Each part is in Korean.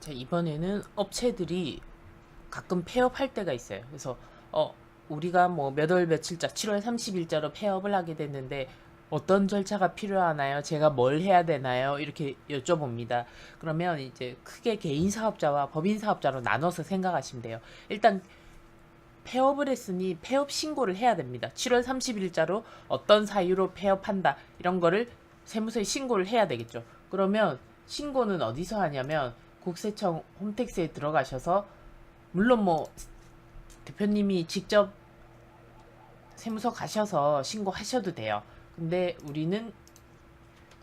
자, 이번에는 업체들이 가끔 폐업할 때가 있어요. 그래서 우리가 뭐 몇 월 며칠자 7월 30일자로 폐업을 하게 됐는데 어떤 절차가 필요하나요? 제가 뭘 해야 되나요? 이렇게 여쭤봅니다. 그러면 이제 크게 개인 사업자와 법인 사업자로 나눠서 생각하시면 돼요. 일단 폐업을 했으니 폐업 신고를 해야 됩니다. 7월 30일자로 어떤 사유로 폐업한다 이런 거를 세무서에 신고를 해야 되겠죠. 그러면 신고는 어디서 하냐면 국세청 홈택스에 들어가셔서, 물론 뭐 대표님이 직접 세무서 가셔서 신고하셔도 돼요. 근데 우리는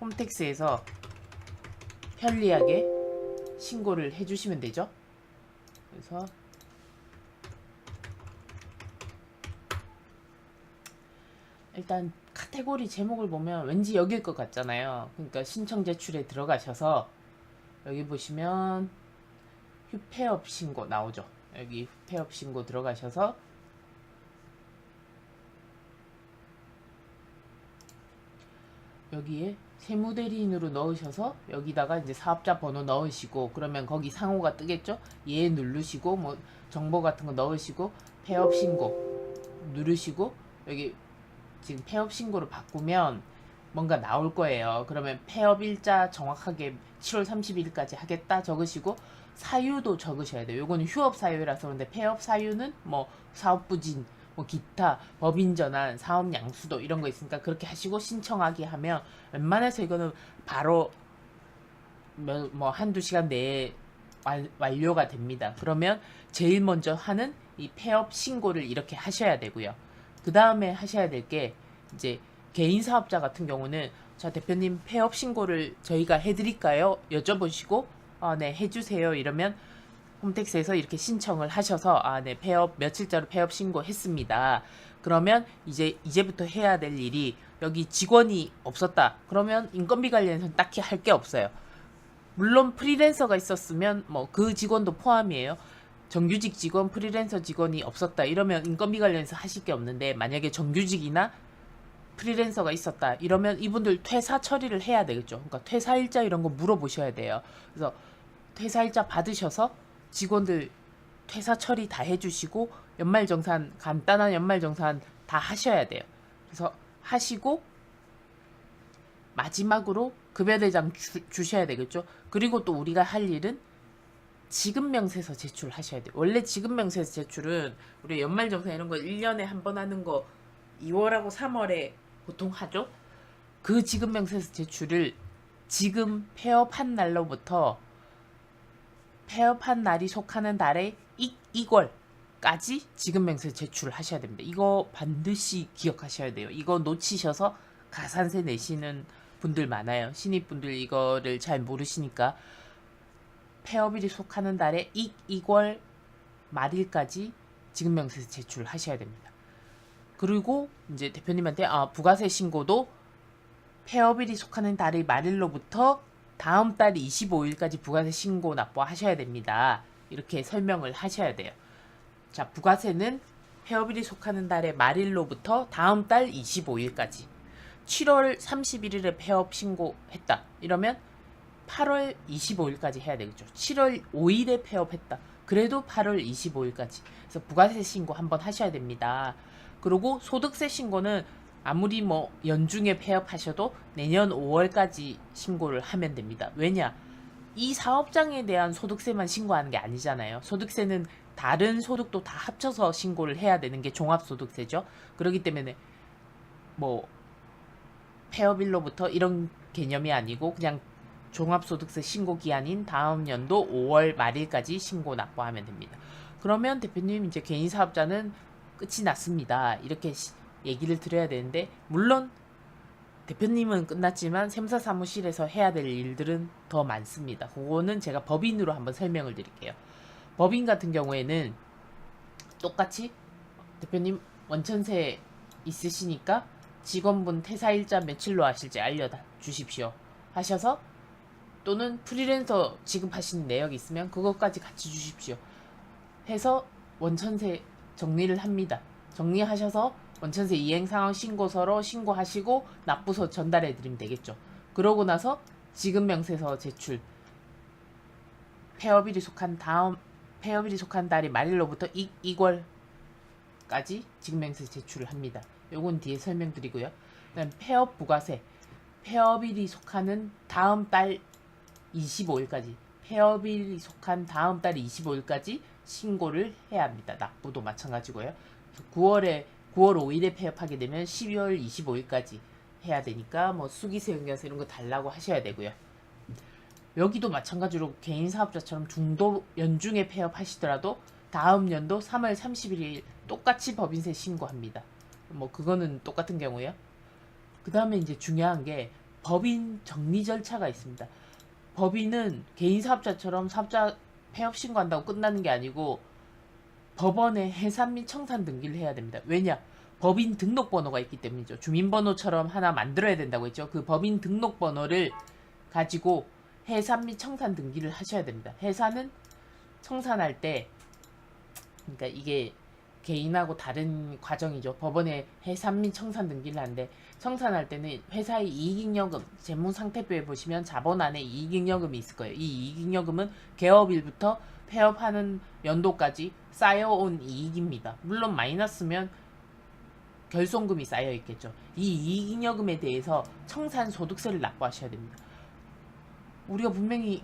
홈택스에서 편리하게 신고를 해주시면 되죠. 그래서 일단 카테고리 제목을 보면 왠지 여길 것 같잖아요. 그러니까 신청 제출에 들어가셔서 여기 보시면 휴폐업 신고 나오죠. 여기 휴폐업 신고 들어가셔서 여기에 세무대리인으로 넣으셔서 여기다가 이제 사업자 번호 넣으시고, 그러면 거기 상호가 뜨겠죠. 얘 누르시고 뭐 정보 같은 거 넣으시고 폐업 신고 누르시고, 여기 지금 폐업 신고로 바꾸면 뭔가 나올 거예요. 그러면 폐업 일자 정확하게 7월 30일까지 하겠다 적으시고, 사유도 적으셔야 돼요. 요거는 휴업 사유라서. 근데 폐업 사유는 뭐 사업 부진, 뭐 기타, 법인 전환, 사업 양수도 이런 거 있으니까 그렇게 하시고 신청하기 하면 웬만해서 이거는 바로 뭐 한두 시간 내에 완료가 됩니다. 그러면 제일 먼저 하는 이 폐업 신고를 이렇게 하셔야 되고요. 그 다음에 하셔야 될 게, 이제 개인 사업자 같은 경우는 자, 대표님 폐업 신고를 저희가 해드릴까요? 여쭤보시고 네, 해주세요 이러면 홈택스에서 이렇게 신청을 하셔서 네, 폐업 며칠자로 폐업 신고했습니다. 그러면 이제부터 해야 될 일이, 여기 직원이 없었다 그러면 인건비 관련해서는 딱히 할 게 없어요. 물론 프리랜서가 있었으면 뭐 그 직원도 포함이에요. 정규직 직원, 프리랜서 직원이 없었다 이러면 인건비 관련해서 하실 게 없는데, 만약에 정규직이나 프리랜서가 있었다 이러면 이분들 퇴사 처리를 해야 되겠죠. 그러니까 퇴사일자 이런 거 물어보셔야 돼요. 그래서 퇴사일자 받으셔서 직원들 퇴사 처리 다 해주시고, 연말정산, 간단한 연말정산 다 하셔야 돼요. 그래서 하시고 마지막으로 급여대장 주셔야 되겠죠. 그리고 또 우리가 할 일은 지급명세서 제출하셔야 돼요. 원래 지급명세서 제출은 우리 연말정산 이런 거 1년에 한 번 하는 거 2월하고 3월에 보통 하죠. 그 지급명세서 제출을 지금 폐업한 날로부터 폐업한 날이 속하는 달에 이월까지 지급명세 제출을 하셔야 됩니다. 이거 반드시 기억하셔야 돼요. 이거 놓치셔서 가산세 내시는 분들 많아요. 신입분들 이거를 잘 모르시니까 폐업일이 속하는 달에 이월 말일까지 지급명세 제출을 하셔야 됩니다. 그리고 이제 대표님한테 부가세 신고도 폐업일이 속하는 달의 말일로부터 다음 달 25일까지 부가세 신고 납부하셔야 됩니다. 이렇게 설명을 하셔야 돼요. 자, 부가세는 폐업일이 속하는 달의 말일로부터 다음 달 25일까지. 7월 31일에 폐업 신고했다 이러면 8월 25일까지 해야 되겠죠. 7월 5일에 폐업했다 그래도 8월 25일까지. 그래서 부가세 신고 한번 하셔야 됩니다. 그리고 소득세 신고는 아무리 뭐 연중에 폐업하셔도 내년 5월까지 신고를 하면 됩니다. 왜냐? 이 사업장에 대한 소득세만 신고하는 게 아니잖아요. 소득세는 다른 소득도 다 합쳐서 신고를 해야 되는 게 종합소득세죠. 그렇기 때문에 뭐 폐업일로부터 이런 개념이 아니고 그냥 종합소득세 신고 기한인 다음 연도 5월 말일까지 신고 납부하면 됩니다. 그러면 대표님 이제 개인 사업자는 끝이 났습니다. 이렇게 얘기를 드려야 되는데, 물론 대표님은 끝났지만 세무사 사무실에서 해야 될 일들은 더 많습니다. 그거는 제가 법인으로 한번 설명을 드릴게요. 법인 같은 경우에는 똑같이 대표님 원천세 있으시니까 직원분 퇴사일자 며칠로 하실지 알려주십시오 하셔서, 또는 프리랜서 지급하시는 내역이 있으면 그것까지 같이 주십시오 해서 원천세 정리를 합니다. 정리하셔서 원천세 이행상황 신고서로 신고하시고 납부서 전달해 드리면 되겠죠. 그러고 나서 지급명세서 제출 폐업일이 속한 달이 말일로부터 2월까지 지급명세 제출을 합니다. 요건 뒤에 설명드리고요. 그다음 폐업 부가세. 폐업일이 속하는 다음 달 25일까지 폐업일이 속한 다음 달 25일까지 신고를 해야 합니다. 납부도 마찬가지고요. 9월 5일에 폐업하게 되면 12월 25일까지 해야 되니까 뭐 수기세, 응가세 이런 거 달라고 하셔야 되고요. 여기도 마찬가지로 개인 사업자처럼 중도 연중에 폐업하시더라도 다음 연도 3월 31일 똑같이 법인세 신고합니다. 뭐 그거는 똑같은 경우요. 그 다음에 이제 중요한 게 법인 정리 절차가 있습니다. 법인은 개인 사업자처럼 사업자 폐업 신고한다고 끝나는 게 아니고 법원에 해산 및 청산 등기를 해야 됩니다. 왜냐? 법인 등록번호가 있기 때문이죠. 주민번호처럼 하나 만들어야 된다고 했죠. 그 법인 등록번호를 가지고 해산 및 청산 등기를 하셔야 됩니다. 해산은 청산할 때, 그러니까 이게 개인하고 다른 과정이죠. 법원에 해산 및 청산 등기를 하는데 청산할 때는 회사의 이익잉여금 재무상태표에 보시면 자본안에 이익잉여금이 있을 거예요. 이 이익잉여금은 개업일부터 폐업하는 연도까지 쌓여온 이익입니다. 물론 마이너스면 결손금이 쌓여 있겠죠. 이 이익잉여금에 대해서 청산소득세를 납부하셔야 됩니다. 우리가 분명히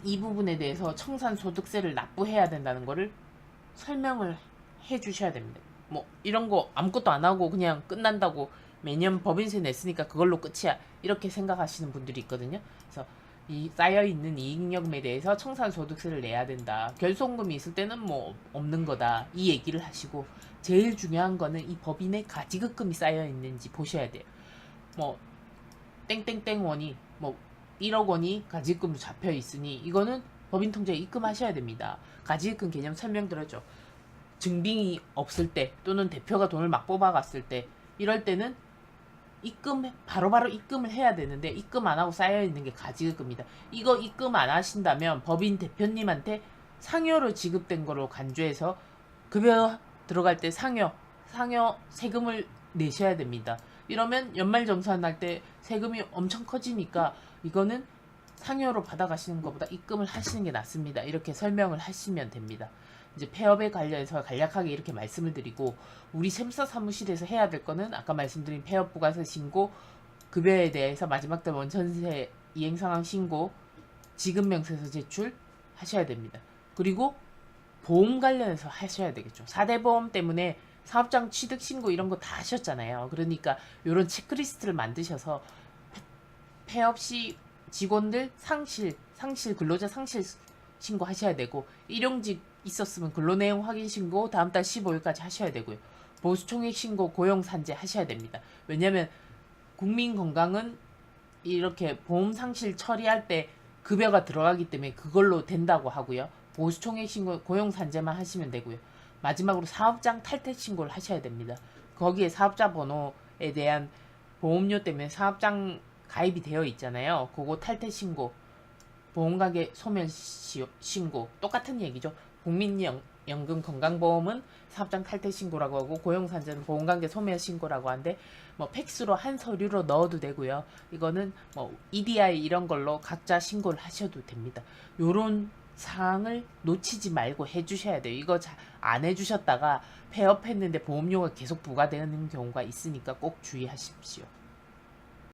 이 부분에 대해서 청산소득세를 납부해야 된다는 거를 설명을 해 주셔야 됩니다. 뭐 이런 거 아무것도 안 하고 그냥 끝난다고 매년 법인세 냈으니까 그걸로 끝이야 이렇게 생각하시는 분들이 있거든요. 그래서 이 쌓여있는 이익잉여금에 대해서 청산소득세를 내야 된다. 결손금이 있을 때는 뭐 없는 거다. 이 얘기를 하시고 제일 중요한 거는 이 법인에 가지급금이 쌓여있는지 보셔야 돼요. 뭐 땡땡땡 원이 뭐 1억 원이 가지급금으로 잡혀 있으니 이거는 법인 통장에 입금하셔야 됩니다. 가지급금 개념 설명드렸죠. 증빙이 없을 때 또는 대표가 돈을 막 뽑아갔을 때 이럴 때는 바로바로 입금을 해야 되는데 입금 안 하고 쌓여 있는 게 가지급금이다. 이거 입금 안 하신다면 법인 대표님한테 상여로 지급된 거로 간주해서 급여 들어갈 때 상여 세금을 내셔야 됩니다. 이러면 연말정산 할 때 세금이 엄청 커지니까 이거는 상여로 받아가시는 것보다 입금을 하시는 게 낫습니다. 이렇게 설명을 하시면 됩니다. 이제 폐업에 관련해서 간략하게 이렇게 말씀을 드리고 우리 세무사 사무실에서 해야 될 거는 아까 말씀드린 폐업 부가세 신고, 급여에 대해서 마지막 달 원천세 이행 상황 신고, 지급명세서 제출 하셔야 됩니다. 그리고 보험 관련해서 하셔야 되겠죠. 4대 보험 때문에 사업장 취득 신고 이런 거 다 하셨잖아요. 그러니까 이런 체크리스트를 만드셔서 폐업 시 직원들 상실 근로자 상실 신고 하셔야 되고 일용직 있었으면 근로내용 확인 신고 다음 달 15일까지 하셔야 되고요. 보수총액 신고 고용산재 하셔야 됩니다. 왜냐하면 국민 건강은 이렇게 보험 상실 처리할 때 급여가 들어가기 때문에 그걸로 된다고 하고요. 보수총액 신고 고용산재만 하시면 되고요. 마지막으로 사업장 탈퇴 신고를 하셔야 됩니다. 거기에 사업자 번호에 대한 보험료 때문에 사업장 가입이 되어 있잖아요. 그거 탈퇴 신고, 보험가게 소멸 신고 똑같은 얘기죠. 국민연금 건강보험은 사업장 탈퇴 신고라고 하고 고용산재는 보험관계 소멸 신고라고 하는데 뭐 팩스로 한 서류로 넣어도 되고요. 이거는 뭐 EDI 이런 걸로 각자 신고를 하셔도 됩니다. 요런 사항을 놓치지 말고 해주셔야 돼요. 이거 안 해주셨다가 폐업했는데 보험료가 계속 부과되는 경우가 있으니까 꼭 주의하십시오.